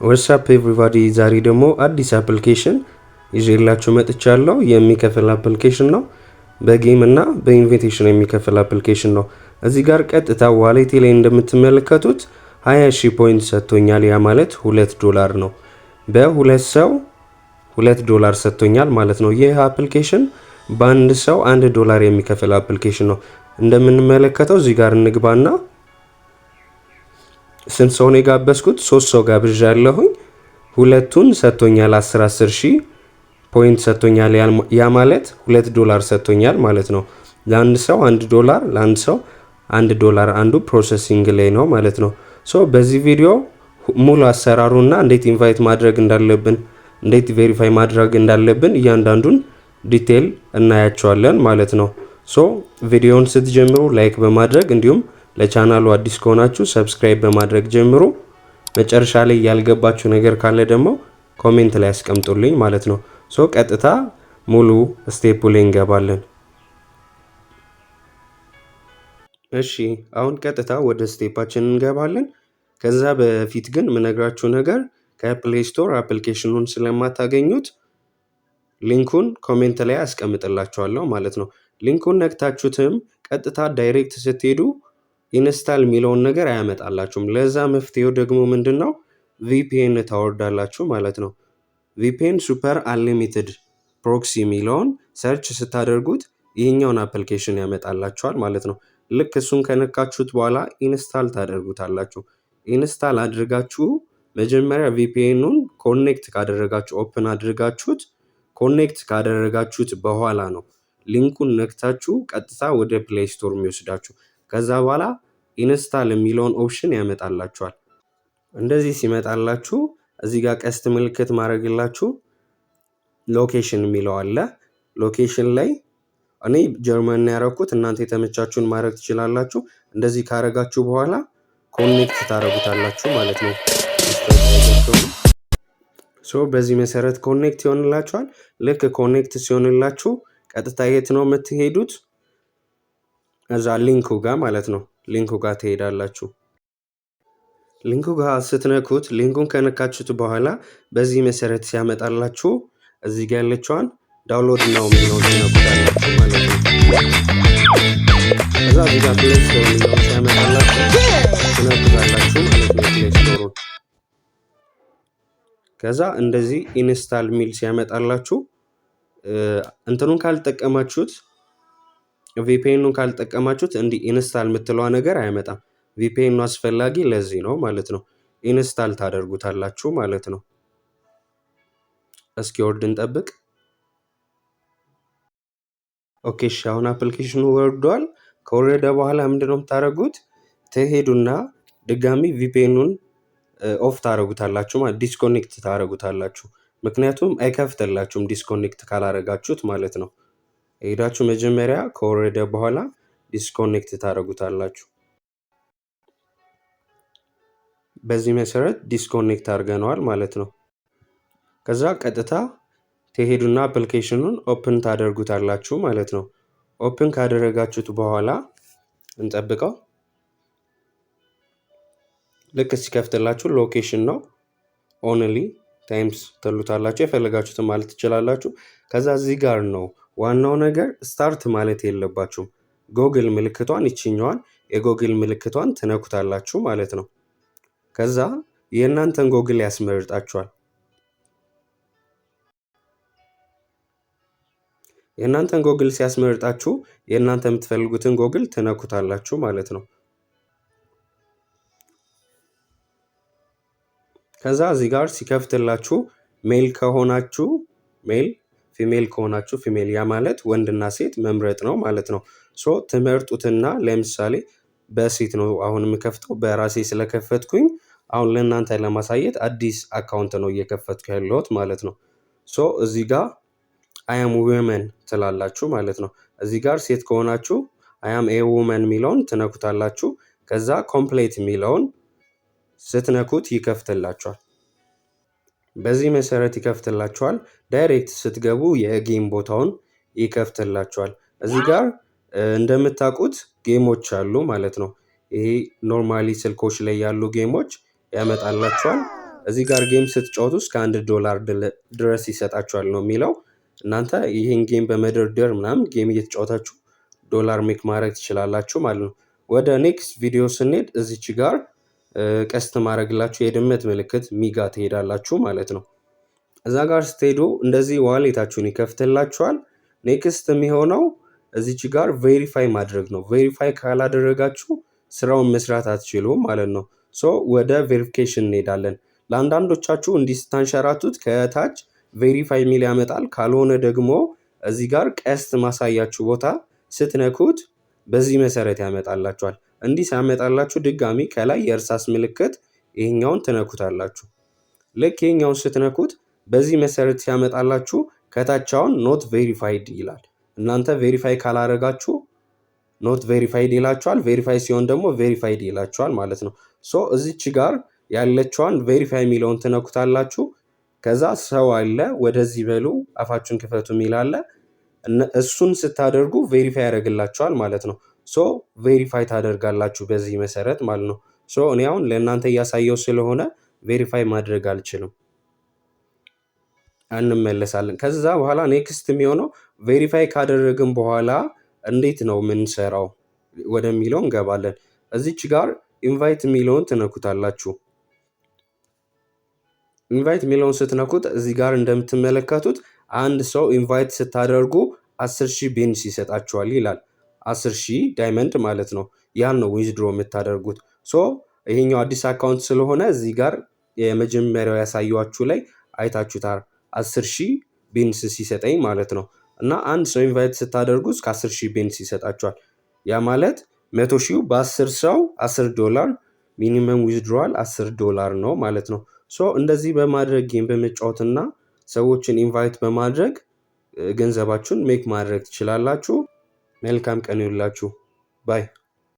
ዋትስአፕ ኤቭሪባዲ ዛሬ ደግሞ አዲስ አፕሊኬሽን ይዤላችሁ መጥቻለሁ። የሚከፍል አፕሊኬሽን ነው። በጌም እና በኢንቪቴሽን የሚከፍል አፕሊኬሽን ነው። እዚህ ጋር ቀጥታ ዋሌቴ ላይ እንደምትመለከቱት 20,000 ፖይንት ሰጥቶኛል። ያ ማለት $2 ነው። በሁለት ሰው $2 ሰጥቶኛል ማለት ነው። ይህ አፕሊኬሽን በአንድ ሰው $1 የሚከፍል አፕሊኬሽን ነው። እንደምንመለከተው እዚህ ጋር እንግባና ስንት ሰው ነው የጋበዝኩት? 3 ሰው ጋብዣለሁኝ። ሁለቱን ሰጥቶኛል 10,000 ፖይንት ሰጥቶኛል። ያ ማለት $2 ሰጥቶኛል ማለት ነው። ለአንድ ሰው $1 ለአንድ ሰው $1 አንዱ ፕሮሰሲንግ ላይ ነው ማለት ነው። በዚህ ቪዲዮ ሙሉ አሰራሩና እንዴት ኢንቫይት ማድረግ እንዳለብን እንዴት ቬሪፋይ ማድረግ እንዳለብን እያንዳንዱን ዲቴል እናያቸዋለን ማለት ነው። ቪዲዮውን ስትጀምሩ ላይክ በማድረግ እንዲሁም ለቻናሉ አዲስ ከሆናችሁ ሰብስክራይብ በማድረግ ጀምሩ። መጨረሻ ላይ ያልገባችሁ ነገር ካለ ደግሞ ኮሜንት ላይ አስቀምጡልኝ ማለት ነው። ቀጥታ ሙሉ ስቴፕ ላይ እንገባለን። እሺ አሁን ቀጥታ ወደ ስቴፓችን እንገባለን። ከዛ በፊት ግን ምነግራችሁ ነገር ከፕሌይ ስቶር አፕሊኬሽኑን ስለማታገኙት ሊንኩን ኮሜንት ላይ አስቀምጥላችኋለሁ ማለት ነው። ሊንኩን ነክታችሁትም ቀጥታ ዳይሬክት ስትሄዱ ኢንስታል የሚለውን ነገር አያመጣላችሁም። ለዛ መፍትሄው ደግሞ ምንድነው? ቪፒኤን ታወርዳላችሁ ማለት ነው። ቪፒኤን ሱፐር አንሊሚትድ ፕሮክሲ የሚለውን ሰርች ስታደርጉት ይህኛውን አፕሊኬሽን ያመጣላችኋል ማለት ነው። ልክ እሱን ከነካችሁት በኋላ ኢንስታል ታደርጉታላችሁ። ኢንስታል አድርጋችሁ መጀመሪያ ቪፒኤኑን ኮኔክት ካደረጋችሁ ኦፕን አድርጋችሁት ኮኔክት ካደረጋችሁት በኋላ ነው ሊንኩን ነክታችሁ ቀጥታ ወደ ፕሌይ ስቶር የሚወስዳችሁ። ከዛ በኋላ ኢንስታል የሚለውን ኦፕሽን ያመጣላችኋል። እንደዚህ ሲመጣላችሁ እዚህ ጋር ቀስት ምልክት ማድረግላችሁ ሎኬሽን የሚለው አለ። ሎኬሽን ላይ እኔ ጀርመን ያደረኩት እናንተ የተመቻችሁን ማድረግ ትችላላችሁ። እንደዚህ ካረጋችሁ በኋላ ኮኔክት ታደርጉታላችሁ ማለት ነው። በዚህ መሰረት ኮኔክት ይሆንላችኋል። ልክ ኮኔክት ሲሆንላችሁ ቀጥታ የት ነው የምትሄዱት? እዛ ሊንኩ ጋር ማለት ነው። ሊንኩ ጋር ትሄዳላችሁ። ሊንኩ ጋር ስትነኩት ሊንኩን ከነካችሁት በኋላ በዚህ መሰረት ሲያመጣላችሁ እዚህ ጋር ያለችዋን ዳውንሎድ ነው የሚለውን ትነኩታላችሁ ማለት ነው። ከዛ እዚህ ጋር ፕሌይ ስቶር የሚለውን ሲያመጣላችሁ ትነኩታላችሁ ማለት ነው ፕሌይ ስቶሩን። ከዛ እንደዚህ ኢንስታል ሚል ሲያመጣላችሁ እንትኑን ካልተጠቀማችሁት ቪፒኤኑን ካልተጠቀማችሁት እንዲህ ኢንስታል የምትለዋ ነገር አይመጣም። ቪፒኤኑ አስፈላጊ ለዚህ ነው ማለት ነው። ኢንስታል ታደርጉታላችሁ ማለት ነው። እስኪ ወርድ እንጠብቅ። ኦኬ እሺ አሁን አፕሊኬሽኑ ወርዷል። ከወረደ በኋላ ምንድነው የምታደርጉት? ትሄዱና ድጋሚ ቪፒኤኑን ኦፍ ታደርጉታላችሁ ማለት ዲስኮኔክት ታደርጉታላችሁ። ምክንያቱም አይከፍትላችሁም ዲስኮኔክት ካላረጋችሁት ማለት ነው። ሄዳችሁ መጀመሪያ ከወረደ በኋላ ዲስኮኔክት ታደርጉታላችሁ። በዚህ መሰረት ዲስኮኔክት አድርገነዋል ማለት ነው። ከዛ ቀጥታ ትሄዱና አፕሊኬሽኑን ኦፕን ታደርጉታላችሁ ማለት ነው። ኦፕን ካደረጋችሁት በኋላ እንጠብቀው። ልክ ሲከፍትላችሁ ሎኬሽን ነው ኦንሊ ታይምስ ትሉታላችሁ። የፈለጋችሁትን ማለት ትችላላችሁ። ከዛ እዚህ ጋር ነው ዋናው ነገር ስታርት ማለት የለባችሁም። ጎግል ምልክቷን ይችኛዋን የጎግል ምልክቷን ትነኩታላችሁ ማለት ነው። ከዛ የእናንተን ጎግል ያስመርጣችኋል። የእናንተን ጎግል ሲያስመርጣችሁ የእናንተ የምትፈልጉትን ጎግል ትነኩታላችሁ ማለት ነው። ከዛ እዚህ ጋር ሲከፍትላችሁ ሜል ከሆናችሁ ሜል፣ ፊሜል ከሆናችሁ ፊሜል፣ ያ ማለት ወንድና ሴት መምረጥ ነው ማለት ነው። ትመርጡትና ለምሳሌ በሴት ነው አሁን የምከፍተው በራሴ ስለከፈትኩኝ አሁን ለእናንተ ለማሳየት አዲስ አካውንት ነው እየከፈትኩ ያለሁት ማለት ነው። እዚህ ጋር አያም ውመን ትላላችሁ ማለት ነው። እዚህ ጋር ሴት ከሆናችሁ አያም ኤ ውመን የሚለውን ትነኩታላችሁ። ከዛ ኮምፕሌት የሚለውን ስትነኩት ይከፍትላችኋል። በዚህ መሰረት ይከፍትላችኋል። ዳይሬክት ስትገቡ የጌም ቦታውን ይከፍትላችኋል። እዚህ ጋር እንደምታውቁት ጌሞች አሉ ማለት ነው። ይሄ ኖርማሊ ስልኮች ላይ ያሉ ጌሞች ያመጣላችኋል። እዚህ ጋር ጌም ስትጫወቱ እስከ $1 ድረስ ይሰጣችኋል ነው የሚለው። እናንተ ይህን ጌም በመደርደር ምናምን ጌም እየተጫወታችሁ ዶላር ሜክ ማድረግ ትችላላችሁ ማለት ነው። ወደ ኔክስት ቪዲዮ ስንሄድ እዚች ጋር ቀስት ማድረግላችሁ የድመት ምልክት ሚጋ ትሄዳላችሁ ማለት ነው። እዛ ጋር ስትሄዱ እንደዚህ ዋሌታችሁን ይከፍትላችኋል። ኔክስት የሚሆነው እዚች ጋር ቬሪፋይ ማድረግ ነው። ቬሪፋይ ካላደረጋችሁ ስራውን መስራት አትችሉም ማለት ነው። ሶ ወደ ቬሪፊኬሽን እንሄዳለን። ለአንዳንዶቻችሁ እንዲህ ስታንሸራቱት ከታች ቬሪፋይ የሚል ያመጣል። ካልሆነ ደግሞ እዚህ ጋር ቀስት ማሳያችሁ ቦታ ስትነኩት በዚህ መሰረት ያመጣላችኋል። እንዲህ ሲያመጣላችሁ ድጋሚ ከላይ የእርሳስ ምልክት ይሄኛውን ትነኩታላችሁ። ልክ ይሄኛውን ስትነኩት በዚህ መሰረት ሲያመጣላችሁ ከታቻውን ኖት ቬሪፋይድ ይላል። እናንተ ቬሪፋይ ካላረጋችሁ ኖት ቬሪፋይድ ይላችኋል። ቬሪፋይ ሲሆን ደግሞ ቬሪፋይድ ይላችኋል ማለት ነው። ሶ እዚች ጋር ያለችዋን ቬሪፋይ የሚለውን ትነኩታላችሁ። ከዛ ሰው አለ ወደዚህ በሉ አፋችሁን ክፈቱ የሚል አለ። እሱን ስታደርጉ ቬሪፋይ ያደርግላችኋል ማለት ነው። ሶ ቬሪፋይ ታደርጋላችሁ በዚህ መሰረት ማለት ነው። ሶ እኔ አሁን ለእናንተ እያሳየው ስለሆነ ቬሪፋይ ማድረግ አልችልም። እንመለሳለን። ከዛ በኋላ ኔክስት የሚሆነው ቬሪፋይ ካደረግን በኋላ እንዴት ነው የምንሰራው ወደሚለው እንገባለን። እዚች ጋር ኢንቫይት የሚለውን ትነኩታላችሁ። ኢንቫይት የሚለውን ስትነኩት እዚህ ጋር እንደምትመለከቱት አንድ ሰው ኢንቫይት ስታደርጉ 10,000 ቢንስ ይሰጣችኋል ይላል። 10,000 ዳይመንድ ማለት ነው። ያን ነው ዊዝድሮ የምታደርጉት። ሶ ይሄኛው አዲስ አካውንት ስለሆነ እዚህ ጋር የመጀመሪያው ያሳያችሁ ላይ አይታችሁታል 10,000 ቢንስ ሲሰጠኝ ማለት ነው። እና አንድ ሰው ኢንቫይት ስታደርጉ እስከ 10,000 ቢንስ ይሰጣችኋል። ያ ማለት 100,000 በ10 ሰው $10 ሚኒመም ዊዝድሮዋል $10 ነው ማለት ነው። ሶ እንደዚህ በማድረግ ጌም በመጫወትና ሰዎችን ኢንቫይት በማድረግ ገንዘባችሁን ሜክ ማድረግ ትችላላችሁ። መልካም ቀን ይሁንላችሁ ባይ